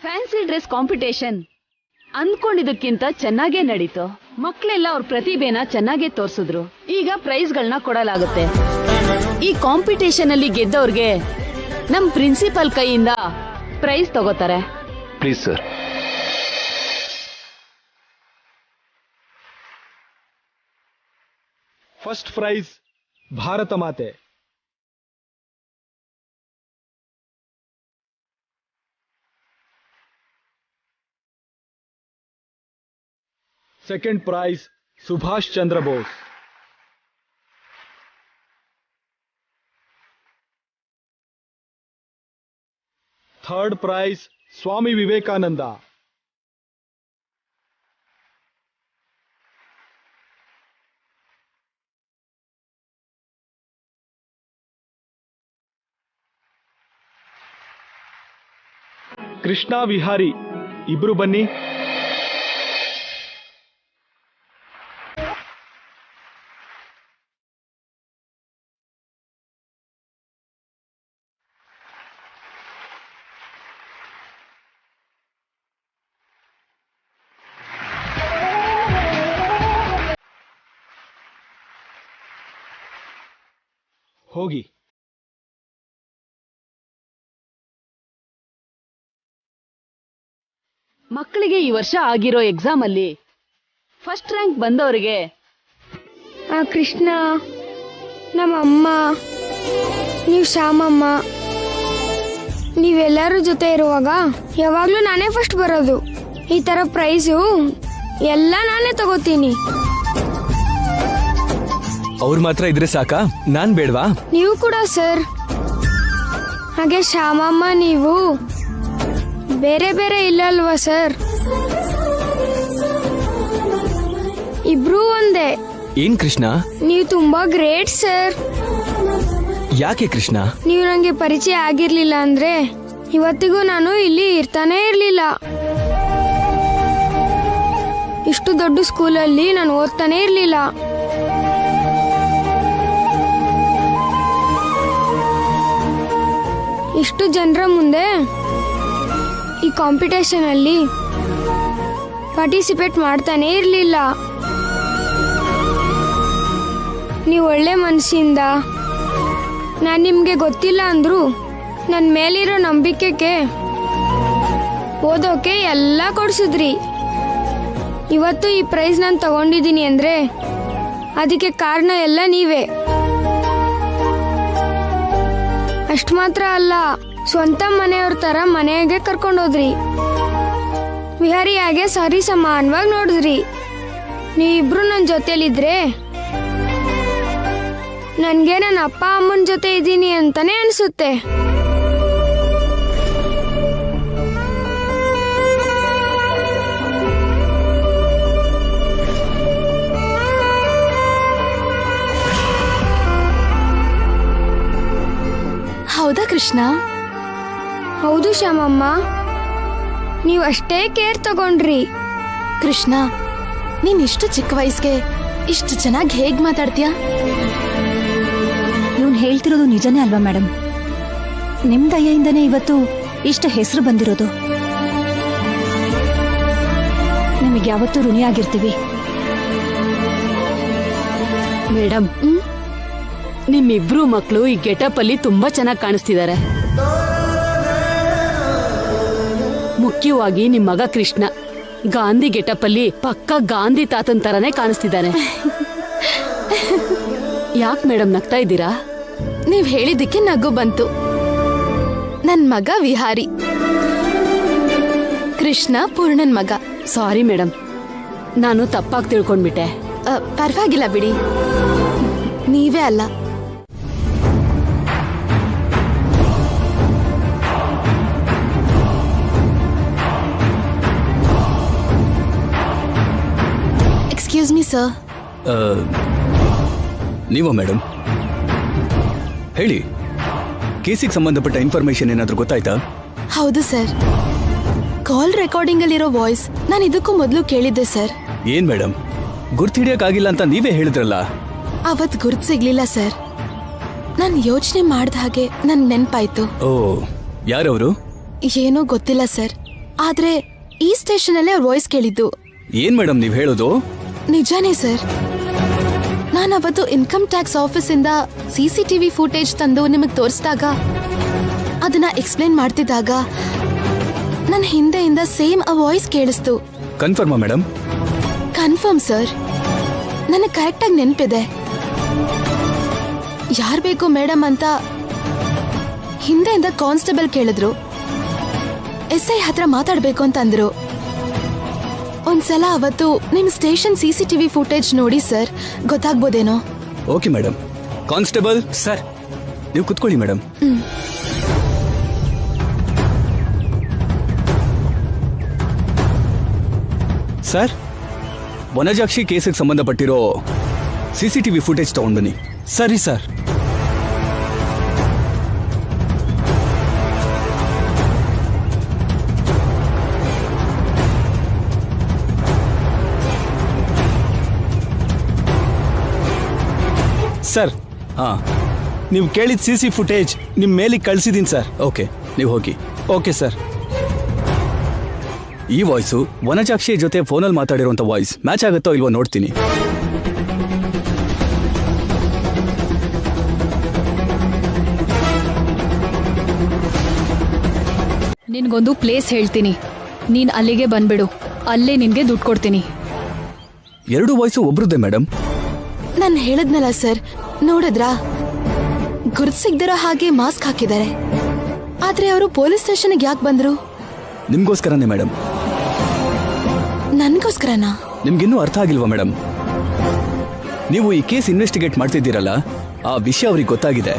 ಫ್ಯಾನ್ಸಿ ಡ್ರೆಸ್ ಕಾಂಪಿಟೇಷನ್ ಅಂದ್ಕೊಂಡಿದ್ದಕ್ಕಿಂತ ಚೆನ್ನಾಗೇ ನಡೀತು. ಮಕ್ಕಳೆಲ್ಲ ಅವ್ರ ಪ್ರತಿಭೆನ ಚೆನ್ನಾಗೇ ತೋರ್ಸಿದ್ರು. ಈಗ ಪ್ರೈಸ್ಗಳನ್ನ ಕೊಡಲಾಗುತ್ತೆ. ಈ ಕಾಂಪಿಟೇಷನ್ ಅಲ್ಲಿ ಗೆದ್ದವ್ರಿಗೆ ನಮ್ ಪ್ರಿನ್ಸಿಪಲ್ ಕೈಯಿಂದ ಪ್ರೈಸ್ ತಗೋತಾರೆ. Please sir. First prize Bharat ಮಾತೆ. Second prize Subhash Chandra Bose. Third prize Swami Vivekananda. Krishna Vihari, ಇಬ್ರು ಬನ್ನಿ. ಹೋಗಿ. ಮಕ್ಕಳಿಗೆ ಈ ವರ್ಷ ಆಗಿರೋ ಎಕ್ಸಾಮ್ ಅಲ್ಲಿ ಫಸ್ಟ್ ರ್ಯಾಂಕ್ ಬಂದವರಿಗೆ ಆ ಕೃಷ್ಣ, ನಮ್ಮಮ್ಮ, ನೀವು ಶ್ಯಾಮಮ್ಮ, ನೀವೆಲ್ಲರೂ ಜೊತೆ ಇರುವಾಗ ಯಾವಾಗ್ಲೂ ನಾನೇ ಫಸ್ಟ್ ಬರೋದು. ಈ ತರ ಪ್ರೈಸು ಎಲ್ಲ ನಾನೇ ತಗೋತೀನಿ. ಅವ್ರು ಮಾತ್ರ ಇದ್ರೆ ಸಾಕಾ? ನಾನ್ ಬೇಡ್ವಾ? ನೀವು ಕೂಡ ಸರ್. ಹಾಗೆ ಶ್ಯಾಮಮ್ಮ, ನೀವು ಬೇರೆ ಬೇರೆ ಇಲ್ಲ ಅಲ್ವಾ ಸರ್? ಇಬ್ರು ಒಂದೇ. ಏನ್ ಕೃಷ್ಣ? ನೀವು ತುಂಬಾ ಗ್ರೇಟ್ ಸರ್. ಯಾಕೆ ಕೃಷ್ಣ? ನೀವು ನಂಗೆ ಪರಿಚಯ ಆಗಿರ್ಲಿಲ್ಲ ಅಂದ್ರೆ ಇವತ್ತಿಗೂ ನಾನು ಇಲ್ಲಿ ಇರ್ತಾನೆ ಇರ್ಲಿಲ್ಲ. ಇಷ್ಟು ದೊಡ್ಡ ಸ್ಕೂಲಲ್ಲಿ ನಾನು ಓದ್ತಾನೆ ಇರ್ಲಿಲ್ಲ. ಇಷ್ಟು ಜನರ ಮುಂದೆ ಈ ಕಾಂಪಿಟೇಷನ್ ಅಲ್ಲಿ ಪಾರ್ಟಿಸಿಪೇಟ್ ಮಾಡ್ತಾನೆ ಇರ್ಲಿಲ್ಲ. ನೀವು ಒಳ್ಳೆ ಮನಸ್ಸಿಂದ, ನಾನು ನಿಮ್ಗೆ ಗೊತ್ತಿಲ್ಲ ಅಂದ್ರು ನನ್ನ ಮೇಲಿರೋ ನಂಬಿಕೆಗೆ ಓದೋಕೆ ಎಲ್ಲ ಕೊಡ್ಸಿದ್ರಿ. ಇವತ್ತು ಈ ಪ್ರೈಸ್ ನಾನು ತಗೊಂಡಿದ್ದೀನಿ ಅಂದ್ರೆ ಅದಕ್ಕೆ ಕಾರಣ ಎಲ್ಲ ನೀವೇ. ಅಷ್ಟು ಮಾತ್ರ ಅಲ್ಲ, ಸ್ವಂತ ಮನೆಯವ್ರ ತರ ಮನೆಯಾಗೆ ಕರ್ಕೊಂಡೋದ್ರಿ. ವಿಹಾರಿಯಾಗೆ ಸರಿ ಸಮಾನವಾಗಿ ನೋಡಿದ್ರಿ. ನೀವಿಬ್ರು ನನ್ನ ಜೊತೆಲಿದ್ರೆ ನನ್ಗೆ ನನ್ನ ಅಪ್ಪ ಅಮ್ಮನ ಜೊತೆ ಇದ್ದೀನಿ ಅಂತಾನೆ ಅನ್ಸುತ್ತೆ. ಹೌದಾ ಕೃಷ್ಣ? ಹೌದು ಶ್ಯಾಮಮ್ಮ. ನೀವು ಅಷ್ಟೇ ಕೇರ್ ತಗೊಂಡ್ರಿ. ಕೃಷ್ಣ, ನೀನ್ ಇಷ್ಟು ಚಿಕ್ಕ ವಯಸ್ಸಿಗೆ ಇಷ್ಟು ಚೆನ್ನಾಗಿ ಹೇಗ್ ಮಾತಾಡ್ತೀಯಾ? ಇವನ್ ಹೇಳ್ತಿರೋದು ನಿಜನೇ ಅಲ್ವಾ ಮೇಡಮ್? ನಿಮ್ ದಯೆಯಿಂದನೇ ಇವತ್ತು ಇಷ್ಟು ಹೆಸರು ಬಂದಿರೋದು. ನಿಮಗೆ ಯಾವತ್ತೂ ಋಣಿಯಾಗಿರ್ತೀವಿ. ಮೇಡಮ್, ನಿಮ್ಮಿಬ್ರು ಮಕ್ಕಳು ಈ ಗೆಟಪ್ ಅಲ್ಲಿ ತುಂಬಾ ಚೆನ್ನಾಗಿ ಕಾಣಿಸ್ತಿದ್ದಾರೆ. ಮುಖ್ಯವಾಗಿ ನಿಮ್ ಮಗ ಕೃಷ್ಣ ಗಾಂಧಿ ಗೆಟಪ್ ಅಲ್ಲಿ ಪಕ್ಕ ಗಾಂಧಿ ತಾತನ್ ತರನೇ ಕಾಣಿಸ್ತಿದ್ದಾನೆ. ಯಾಕೆ ಮೇಡಮ್ ನಗ್ತಾ ಇದ್ದೀರಾ? ನೀವ್ ಹೇಳಿದ್ದಕ್ಕೆ ನಗು ಬಂತು. ನನ್ ಮಗ ವಿಹಾರಿ, ಕೃಷ್ಣ ಪೂರ್ಣನ್ ಮಗ. ಸಾರಿ ಮೇಡಮ್, ನಾನು ತಪ್ಪಾಗಿ ತಿಳ್ಕೊಂಡ್ಬಿಟ್ಟೆ. ಪರವಾಗಿಲ್ಲ ಬಿಡಿ, ನೀವೇ ಅಲ್ಲ. Excuse me sir. ನೀವ ಮೇಡಮ್? ಹೇಳಿ, ಕೇಸಿಗೆ ಸಂಬಂಧಪಟ್ಟ ಇನ್ಫಾರ್ಮೇಶನ್ ಏನಾದ್ರೂ ಗೊತ್ತಾಯ್ತಾ? ಹೌದು ಸರ್, ಕಾಲ್ ರೆಕಾರ್ಡಿಂಗ್ ಅಲ್ಲಿರೋ ವಾಯ್ಸ್ ನಾನು ಇದಕ್ಕೂ ಮೊದಲು ಕೇಳಿದ್ದೆ ಸರ್. ಏನ್ ಮೇಡಮ್, ಗುರ್ತು ಹಿಡಿಯಕ್ಕಾಗಿಲ್ಲ ಅಂತ ನೀವೇ ಹೇಳಿದ್ರಲ್ಲ. ಅವತ್ ಗುರ್ತು ಸಿಗ್ಲಿಲ್ಲ ಸರ್. ನಾನು ಯೋಚನೆ ಮಾಡ್ದ ಹಾಗೆ ನನ್ ನೆನ್ಪಾಯ್ತು. ಓ, ಯಾರವರು? ಏನೋ ಗೊತ್ತಿಲ್ಲ ಸರ್, ಆದ್ರೆ ಈ ಸ್ಟೇಷನ್ ಅಲ್ಲೇ ಅವ್ರ ವಾಯ್ಸ್ ಕೇಳಿದ್ದು. ಏನ್ ಮೇಡಮ್ ನೀವ್ ಹೇಳೋದು? ನಿಜಾನೇ ಸರ್. ನಾನು ಅವತ್ತು ಇನ್ಕಮ್ ಟ್ಯಾಕ್ಸ್ ಆಫೀಸ್ ಇಂದ CCTV ಫುಟೇಜ್ ತಂದು ನಿಮಗ್ ತೋರಿಸಿದಾಗ, ಅದನ್ನ ಎಕ್ಸ್ಪ್ಲೇನ್ ಮಾಡ್ತಿದ್ದಾಗ ನನ್ನ ಹಿಂದೆಯಿಂದ ಸೇಮ್ ಆ ವಾಯ್ಸ್ ಕೇಳಿಸ್ತು. ಕನ್ಫರ್ಮಾ ಮೇಡಮ್? ಕನ್ಫರ್ಮ್ ಸರ್, ನನಗೆ ಕರೆಕ್ಟಾಗಿ ನೆನಪಿದೆ. ಯಾರ್ ಬೇಕು ಮೇಡಮ್ ಅಂತ ಹಿಂದೆಯಿಂದ ಕಾನ್ಸ್ಟೇಬಲ್ ಕೇಳಿದ್ರು. SI ಹತ್ರ ಮಾತಾಡ್ಬೇಕು ಅಂತ ಅಂದ್ರು. ಒಂದ್ಸಲ ಅವತ್ತು ನಿಮ್ ಸ್ಟೇಷನ್ CCTV ಫುಟೇಜ್ ನೋಡಿ ಸರ್, ಗೊತ್ತಾಗ್ಬೋದೇನೋ. Okay madam. ಕಾನ್ಸ್ಟೇಬಲ್ ಸರ್, ನೀವು ಕುತ್ಕೊಳ್ಳಿ ಮೇಡಮ್. ಸರ್, ವನಜಾಕ್ಷಿ ಕೇಸಿಗೆ ಸಂಬಂಧಪಟ್ಟಿರೋ CCTV ಫುಟೇಜ್ ತಗೊಂಡ್ ಬನ್ನಿ. ಸರಿ ಸರ್. ಸರ್, ಹಾ, ನೀವು ಕೇಳಿದ CC ಫುಟೇಜ್ ನಿಮ್ ಮೇಲಿಗೆ ಕಳ್ಸಿದೀನಿ ಸರ್. ಓಕೆ, ನೀವು ಹೋಗಿ. Okay sir. ಈ ವಾಯ್ಸು ವನಜಾಕ್ಷಿ ಜೊತೆ ಫೋನಲ್ಲಿ ಮಾತಾಡಿರುವಂತ ವಾಯ್ಸ್ ಮ್ಯಾಚ್ ಆಗುತ್ತೋ ಇಲ್ವೋ ನೋಡ್ತೀನಿ. ನಿನ್ಗೊಂದು ಪ್ಲೇಸ್ ಹೇಳ್ತೀನಿ, ನೀನ್ ಅಲ್ಲಿಗೆ ಬಂದ್ಬಿಡು. ಅಲ್ಲೇ ನಿನ್ಗೆ ದುಡ್ಡು ಕೊಡ್ತೀನಿ. ಎರಡು ವಾಯ್ಸು ಒಬ್ರದ್ದೇ ಮೇಡಮ್. ನಾನು ಹೇಳದ್ನಲ್ಲ ಸರ್, ನೋಡಿದ್ರಾ? ಗುರ್ತು ಸಿಗ್ದಿರೋ ಹಾಗೆ ಮಾಸ್ಕ್ ಹಾಕಿದ್ದಾರೆ. ಆದ್ರೆ ಅವರು ಪೊಲೀಸ್ ಸ್ಟೇಷನ್ಗೆ ಯಾಕೆ ಬಂದ್ರು? ನಿಮ್ಗೋಸ್ಕರನೇ ಮೇಡಮ್. ನನ್ಗೋಸ್ಕರನಾ? ನಿಮ್ಗಿನ್ನೂ ಅರ್ಥ ಆಗಿಲ್ವಾ ಮೇಡಮ್? ನೀವು ಈ ಕೇಸ್ ಇನ್ವೆಸ್ಟಿಗೇಟ್ ಮಾಡ್ತಿದ್ದೀರಲ್ಲ, ಆ ವಿಷಯ ಅವ್ರಿಗೆ ಗೊತ್ತಾಗಿದೆ.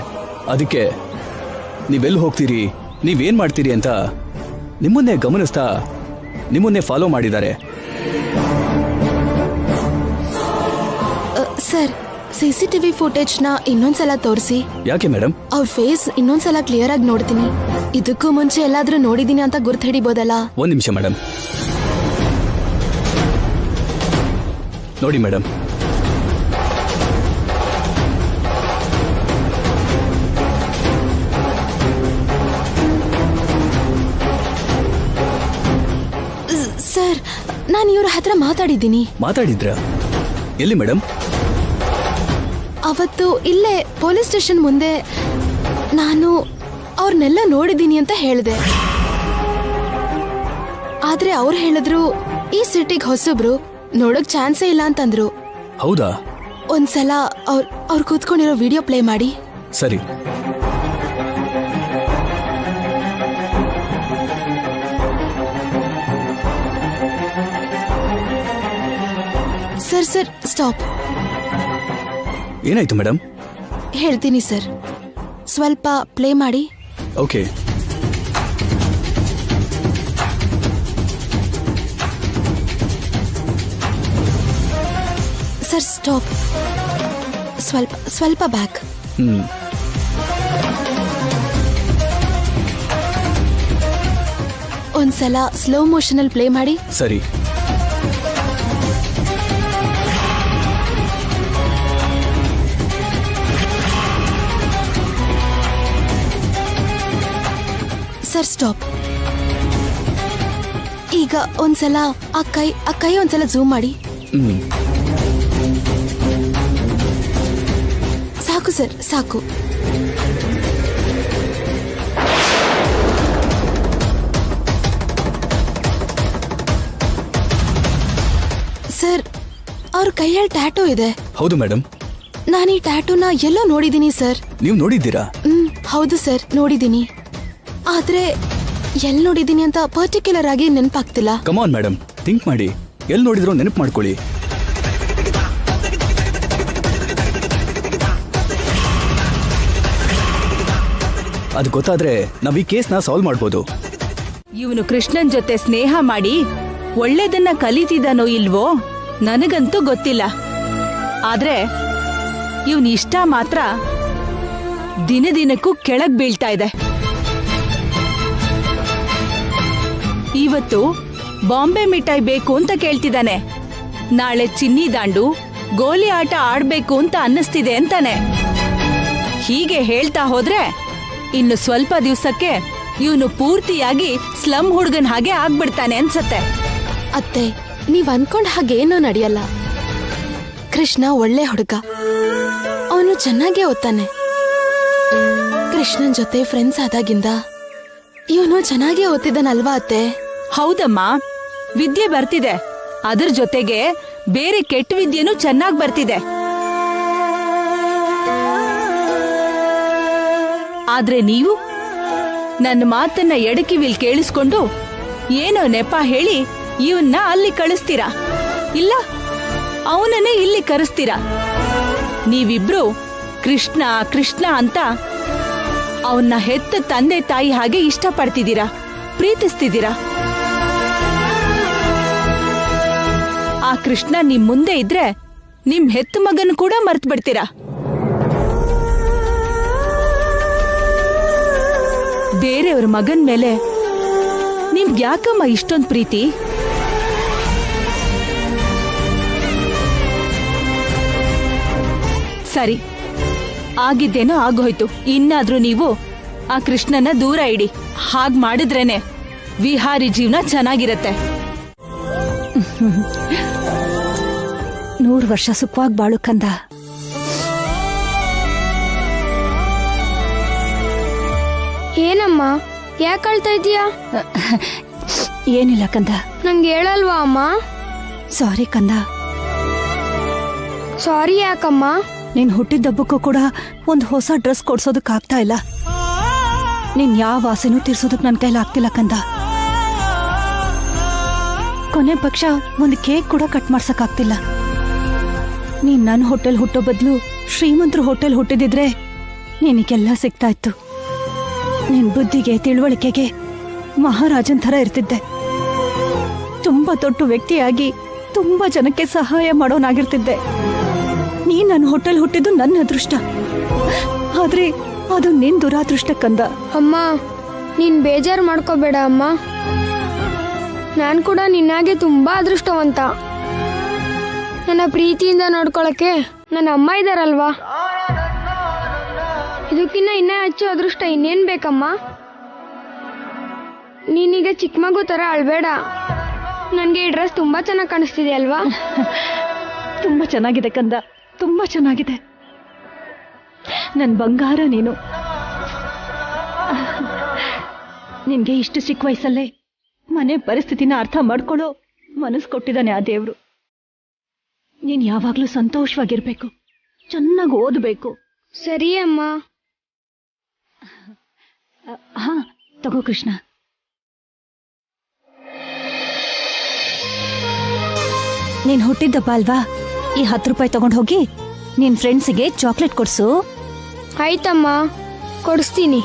ಅದಕ್ಕೆ ನೀವೆಲ್ಲಿ ಹೋಗ್ತೀರಿ, ನೀವೇನ್ ಮಾಡ್ತೀರಿ ಅಂತ ನಿಮ್ಮನ್ನೇ ಗಮನಿಸ್ತಾ ನಿಮ್ಮನ್ನೇ ಫಾಲೋ ಮಾಡಿದ್ದಾರೆ. ಸರ್, CCTV ಫುಟೇಜ್ನ ಇನ್ನೊಂದ್ಸಲ ತೋರಿಸಿ. ಯಾಕೆ ಮೇಡಮ್? ಅವ್ರ ಫೇಸ್ ಇನ್ನೊಂದ್ಸಲ ಕ್ಲಿಯರ್ ಆಗಿ ನೋಡ್ತೀನಿ. ಇದಕ್ಕೂ ಮುಂಚೆ ಎಲ್ಲಾದ್ರೂ ನೋಡಿದೀನಿ ಅಂತ ಗುರ್ತು ಹಿಡಿಬೋದಲ್ಲ? ಒಂದ್ ನಿಮಿಷ ಮೇಡಮ್. ನೋಡಿ ಮೇಡಮ್, ಸರ್, ನಾನು ಇವ್ರ ಹತ್ರ ಮಾತಾಡಿದ್ದೀನಿ. ಮಾತಾಡಿದ್ರ? ಎಲ್ಲಿ ಮೇಡಮ್? ಅವತ್ತು ಇಲ್ಲೇ ಪೊಲೀಸ್ ಸ್ಟೇಷನ್ ಮುಂದೆ ನಾನು ಅವ್ರನ್ನೆಲ್ಲ ನೋಡಿದ್ದೀನಿ ಅಂತ ಹೇಳಿದೆ. ಆದ್ರೆ ಅವ್ರು ಹೇಳಿದ್ರು ಈ ಸಿಟಿಗೆ ಹೊಸಬ್ರು, ನೋಡಕ್ ಚಾನ್ಸೇ ಇಲ್ಲ ಅಂತಂದ್ರು. ಹೌದಾ? ಒಂದ್ಸಲ ಅವ್ರು ಕೂತ್ಕೊಂಡಿರೋ ವಿಡಿಯೋ ಪ್ಲೇ ಮಾಡಿ. ಸರಿ. Sir, stop. ಏನಾಯ್ತು ಮೇಡಮ್? ಹೇಳ್ತೀನಿ ಸರ್, ಸ್ವಲ್ಪ ಪ್ಲೇ ಮಾಡಿ. ಓಕೆ. Sir, stop. ಸ್ವಲ್ಪ ಬ್ಯಾಕ್. ಒಂದ್ಸಲ ಸ್ಲೋ ಮೋಷನ್ ಅಲ್ಲಿ ಪ್ಲೇ ಮಾಡಿ. ಸರಿ. Sir stop. ಈಗ ಒಂದ್ಸಲ ಆ ಕೈ ಒಂದ್ಸಲ ಝೂಮ್ ಮಾಡಿ. ಸಾಕು ಸರ್, ಸಾಕು. ಸರ್, ಅವ್ರ ಕೈಯಲ್ಲಿ ಟ್ಯಾಟೂ ಇದೆ. ಹೌದು ಮೇಡಮ್. ನಾನು ಈ ಟ್ಯಾಟೂನ ಎಲ್ಲೋ ನೋಡಿದೀನಿ ಸರ್. ನೀವು ನೋಡಿದ್ದೀರಾ? ಹೌದು ಸರ್, ನೋಡಿದೀನಿ. ಆದ್ರೆ ಎಲ್ಲಿ ನೋಡಿದೀನಿ ಅಂತ ಪರ್ಟಿಕ್ಯುಲರ್ ಆಗಿ ನೆನಪಾಗ್ತಿಲ್ಲ. ಕಮಾನ್ ಮೇಡಮ್, ಥಿಂಕ್ ಮಾಡಿ. ಎಲ್ಲಿ ನೋಡಿದ್ರೋ ನೆನಪು ಮಾಡ್ಕೊಳ್ಳಿ. ಅದು ಗೊತ್ತಾದ್ರೆ ನಾವ್ ಈ ಕೇಸ್ನ ಸಾಲ್ವ್ ಮಾಡ್ಬೋದು. ಇವನು ಕೃಷ್ಣನ್ ಜೊತೆ ಸ್ನೇಹ ಮಾಡಿ ಒಳ್ಳೇದನ್ನ ಕಲಿತಿದ್ದಾನೋ ಇಲ್ವೋ ನನಗಂತೂ ಗೊತ್ತಿಲ್ಲ. ಆದ್ರೆ ಇವನ್ ಇಷ್ಟ ಮಾತ್ರ ದಿನ ದಿನಕ್ಕೂ ಕೆಳಗ್ ಬೀಳ್ತಾ ಇದೆ. ಇವತ್ತು ಬಾಂಬೆ ಮಿಠಾಯಿ ಬೇಕು ಅಂತ ಕೇಳ್ತಿದ್ದಾನೆ. ನಾಳೆ ಚಿನ್ನಿ ದಾಂಡು ಗೋಲಿ ಆಟ ಆಡ್ಬೇಕು ಅಂತ ಅನ್ನಿಸ್ತಿದೆ ಅಂತಾನೆ. ಹೀಗೆ ಹೇಳ್ತಾ ಹೋದ್ರೆ ಇನ್ನು ಸ್ವಲ್ಪ ದಿವ್ಸಕ್ಕೆ ಇವನು ಪೂರ್ತಿಯಾಗಿ ಸ್ಲಮ್ ಹುಡುಗನ್ ಹಾಗೆ ಆಗ್ಬಿಡ್ತಾನೆ ಅನ್ಸತ್ತೆ. ಅತ್ತೆ, ನೀವ್ ಅನ್ಕೊಂಡ್ ಹಾಗೇನೂ ನಡೆಯಲ್ಲ. ಕೃಷ್ಣ ಒಳ್ಳೆ ಹುಡುಗ, ಅವನು ಚೆನ್ನಾಗೇ ಓದ್ತಾನೆ. ಕೃಷ್ಣನ್ ಜೊತೆ ಫ್ರೆಂಡ್ಸ್ ಆದಾಗಿಂದ ಇವನು ಚೆನ್ನಾಗೇ ಓದ್ತಿದ್ದಾನಲ್ವಾ ಅತ್ತೆ? ಹೌದಮ್ಮ, ವಿದ್ಯೆ ಬರ್ತಿದೆ. ಅದ್ರ ಜೊತೆಗೆ ಬೇರೆ ಕೆಟ್ಟ ವಿದ್ಯೆನೂ ಚೆನ್ನಾಗ್ ಬರ್ತಿದೆ. ಆದ್ರೆ ನೀವು ನನ್ನ ಮಾತನ್ನ ಎಡಕಿವಿಲ್ ಕೇಳಿಸ್ಕೊಂಡು ಏನೋ ನೆಪ ಹೇಳಿ ಇವನ್ನ ಅಲ್ಲಿ ಕಳಿಸ್ತೀರಾ, ಇಲ್ಲ ಅವನನ್ನೇ ಇಲ್ಲಿ ಕರೆಸ್ತೀರಾ. ನೀವಿಬ್ರು ಕೃಷ್ಣ ಕೃಷ್ಣ ಅಂತ ಅವನ್ನ ಹೆತ್ತ ತಂದೆ ತಾಯಿ ಹಾಗೆ ಇಷ್ಟಪಡ್ತಿದ್ದೀರಾ, ಪ್ರೀತಿಸ್ತಿದ್ದೀರಾ. ಆ ಕೃಷ್ಣ ನಿಮ್ ಮುಂದೆ ಇದ್ರೆ ನಿಮ್ ಹೆತ್ತ ಮಗನ್ ಕೂಡ ಮರ್ತ್ ಬಿಡ್ತೀರಾ. ಬೇರೆಯವ್ರ ಮಗನ್ ಮೇಲೆ ನಿಮ್ಗೆ ಯಾಕಮ್ಮ ಇಷ್ಟೊಂದು ಪ್ರೀತಿ? ಸರಿ, ಆಗಿದ್ದೇನೋ ಆಗೋಯ್ತು. ಇನ್ನಾದ್ರೂ ನೀವು ಆ ಕೃಷ್ಣನ ದೂರ ಇಡಿ. ಹಾಗ್ ಮಾಡಿದ್ರೇನೆ ವಿಹಾರಿ ಜೀವನ ಚೆನ್ನಾಗಿರತ್ತೆ. 100 ವರ್ಷ ಸುಖವಾಗಿ ಬಾಳು ಕಂದ. ಏನಮ್ಮ, ಯಾಕೆ ಅಳ್ತಾ ಇದೀಯಾ? ಏನಿಲ್ಲ ಕಂದ. ನಂಗೆ ಹೇಳಲ್ವಾ ಅಮ್ಮ? ಸಾರಿ ಕಂದ. ಸಾರಿ ಯಾಕಮ್ಮ? ನೀನ್ ಹುಟ್ಟಿದ್ದಬ್ಬಕ್ಕೂ ಕೂಡ ಒಂದು ಹೊಸ ಡ್ರೆಸ್ ಕೊಡ್ಸೋದಕ್ಕಾಗ್ತಾ ಇಲ್ಲ. ನೀನ್ ಯಾವ ಆಸೆನೂ ತೀರ್ಸೋದಕ್ ನನ್ ಕೈಲಿ ಆಗ್ತಿಲ್ಲ ಕಂದ. ಕೊನೆ ಪಕ್ಷ ಒಂದು ಕೇಕ್ ಕೂಡ ಕಟ್ ಮಾಡ್ಸಕ್ಕಾಗ್ತಿಲ್ಲ. ನೀನ್ ನನ್ನ ಹೋಟೆಲ್ ಹುಟ್ಟೋ ಬದಲು ಶ್ರೀಮಂತರ ಹೋಟೆಲ್ ಹುಟ್ಟಿದಿದ್ರೆ ನಿನಗೆಲ್ಲ ಸಿಗ್ತಾ ಇತ್ತು. ನಿನ್ ಬುದ್ಧಿಗೆ ತಿಳುವಳಿಕೆಗೆ ಮಹಾರಾಜನ್ ಥರ ಇರ್ತಿದ್ದೆ. ತುಂಬಾ ದೊಡ್ಡ ವ್ಯಕ್ತಿಯಾಗಿ ತುಂಬಾ ಜನಕ್ಕೆ ಸಹಾಯ ಮಾಡೋನಾಗಿರ್ತಿದ್ದೆ. ನೀ ನನ್ನ ಹೋಟೆಲ್ ಹುಟ್ಟಿದ್ದು ನನ್ನ ಅದೃಷ್ಟ, ಆದ್ರೆ ಅದು ನಿನ್ ದುರಾದೃಷ್ಟ ಕಂದ. ಅಮ್ಮ, ನೀನ್ ಬೇಜಾರು ಮಾಡ್ಕೋಬೇಡ ಅಮ್ಮ. ನಾನ್ ಕೂಡ ನಿನ್ನಾಗೆ ತುಂಬಾ ಅದೃಷ್ಟವಂತ. ನನ್ನ ಪ್ರೀತಿಯಿಂದ ನೋಡ್ಕೊಳಕ್ಕೆ ನನ್ನ ಅಮ್ಮ ಇದಾರಲ್ವಾ, ಇದಕ್ಕಿನ್ನ ಇನ್ನ ಹೆಚ್ಚು ಅದೃಷ್ಟ ಇನ್ನೇನ್ ಬೇಕಮ್ಮ? ನೀನೀಗ ಚಿಕ್ಕ ಮಗು ತರ ಅಳ್ಬೇಡ. ನನ್ಗೆ ಈ ಡ್ರೆಸ್ ತುಂಬಾ ಚೆನ್ನಾಗಿ ಕಾಣಿಸ್ತಿದೆ ಅಲ್ವಾ? ತುಂಬಾ ಚೆನ್ನಾಗಿದೆ ಕಂದ, ತುಂಬಾ ಚೆನ್ನಾಗಿದೆ. ನನ್ ಬಂಗಾರ ನೀನು. ನಿನ್ಗೆ ಇಷ್ಟು ಚಿಕ್ಕ ವಯಸ್ಸಲ್ಲೇ ಮನೆ ಪರಿಸ್ಥಿತಿನ ಅರ್ಥ ಮಾಡ್ಕೊಳ್ಳೋ ಮನಸ್ಸು ಕೊಟ್ಟಿದ್ದಾನೆ ಆ ದೇವ್ರು. ನೀನ್ ಯಾವಾಗ್ಲೂ ಸಂತೋಷವಾಗಿರ್ಬೇಕು, ಚೆನ್ನಾಗಿ ಓದಬೇಕು. ಸರಿ ಅಮ್ಮ. ಹಾ ತಗೋ ಕೃಷ್ಣ. ನೀನ್ ಹುಟ್ಟಿದ್ದಪ್ಪ ಅಲ್ವಾ, ಈ 10 ರೂಪಾಯಿ ತಗೊಂಡು ಹೋಗಿ ನಿನ್ ಫ್ರೆಂಡ್ಸಿಗೆ ಚಾಕ್ಲೇಟ್ ಕೊಡ್ಸು. ಆಯ್ತಮ್ಮ, ಕೊಡಿಸ್ತೀನಿ.